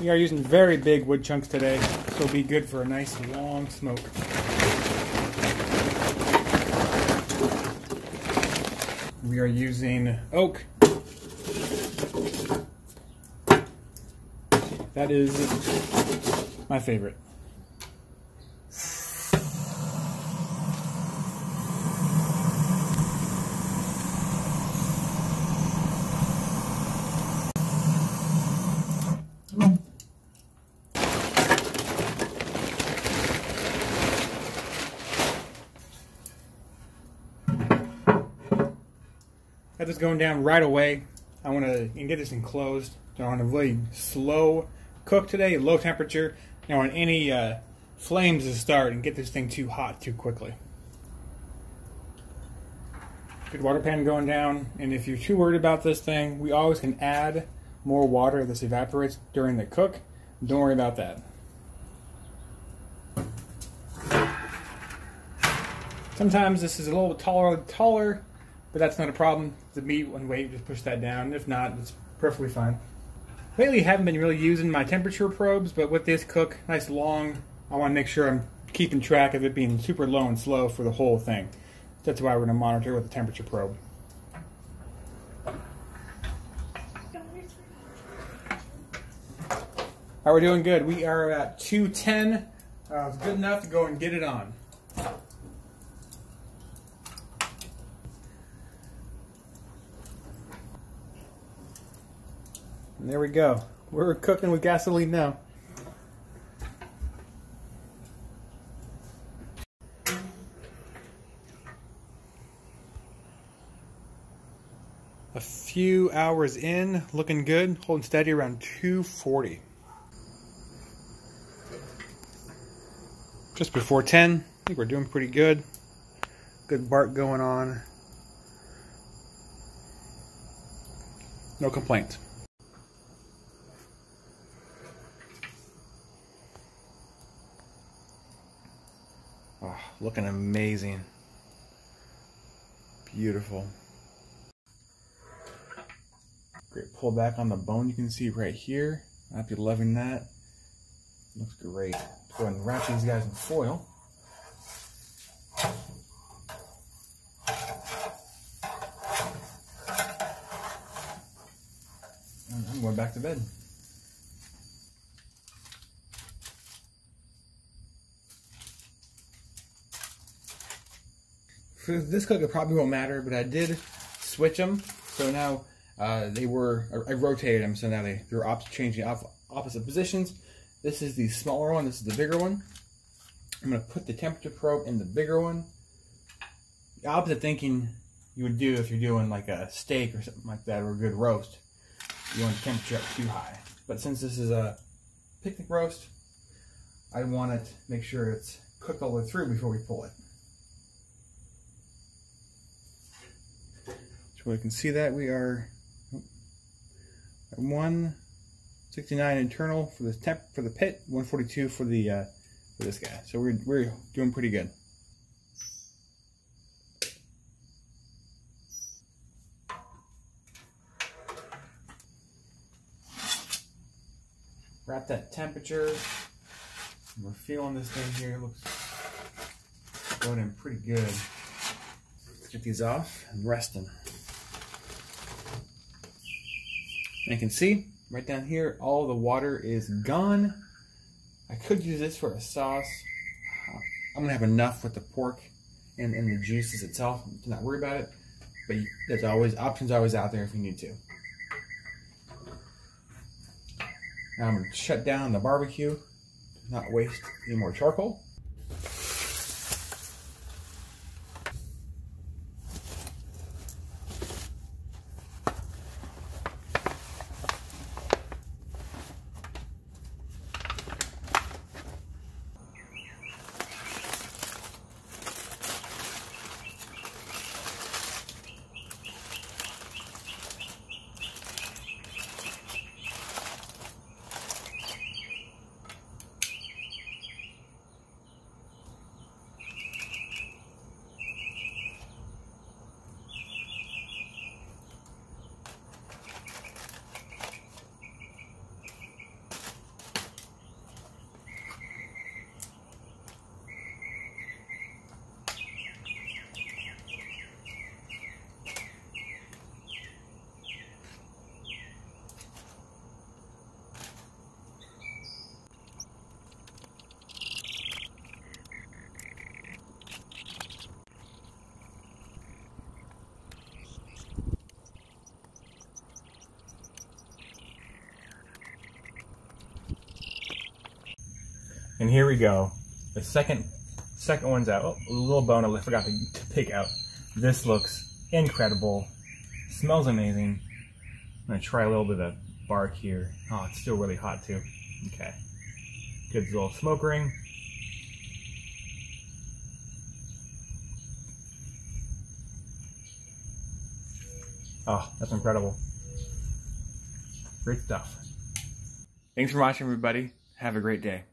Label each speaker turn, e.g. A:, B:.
A: We are using very big wood chunks today, so it'll be good for a nice long smoke. We are using oak. That is my favorite. Got this going down right away. I want to get this enclosed. So I want to really slow cook today, low temperature. I don't want any flames to start and get this thing too hot too quickly. Good water pan going down, and if you're too worried about this thing, we always can add more water. This evaporates during the cook. Don't worry about that. Sometimes this is a little bit taller, but that's not a problem. The meat and weight, just push that down. If not, it's perfectly fine. Lately, I haven't been really using my temperature probes, but with this cook, nice long, I want to make sure I'm keeping track of it being super low and slow for the whole thing. That's why we're going to monitor with the temperature probe. Alright, we're doing good. We are at 210. It's good enough to go and get it on. And there we go. We're cooking with gasoline now. A few hours in, looking good, holding steady around 240. Just before 10, I think we're doing pretty good. Good bark going on. No complaints. Oh, looking amazing. Beautiful. Great pull back on the bone, you can see right here. I'd be loving that. Looks great. Go ahead and wrap these guys in foil. And I'm going back to bed. For this cook, it probably won't matter, but I did switch them. So now I rotated them, so now they're changing opposite positions. This is the smaller one, this is the bigger one. I'm going to put the temperature probe in the bigger one. The opposite thinking you would do if you're doing like a steak or something like that, or a good roast. You don't want the temperature up too high. But since this is a picnic roast, I want it to make sure it's cooked all the way through before we pull it. So you can see that we are at 169 internal for the pit, 142 for this guy. So we're doing pretty good. Wrap that temperature. We're feeling this thing here. It looks going in pretty good. Let's get these off and resting. And you can see right down here, all the water is gone. I could use this for a sauce. I'm gonna have enough with the pork and the juices itself to not worry about it. But there's always options out there if you need to. Now I'm gonna shut down the barbecue, not waste any more charcoal.
B: And here we go. The second one's out. Oh, a little bone I forgot to pick out. This looks incredible. Smells amazing. I'm gonna try a little bit of bark here. Oh, it's still really hot too. Okay. Good little smoke ring. Oh, that's incredible. Great stuff.
A: Thanks for watching, everybody. Have a great day.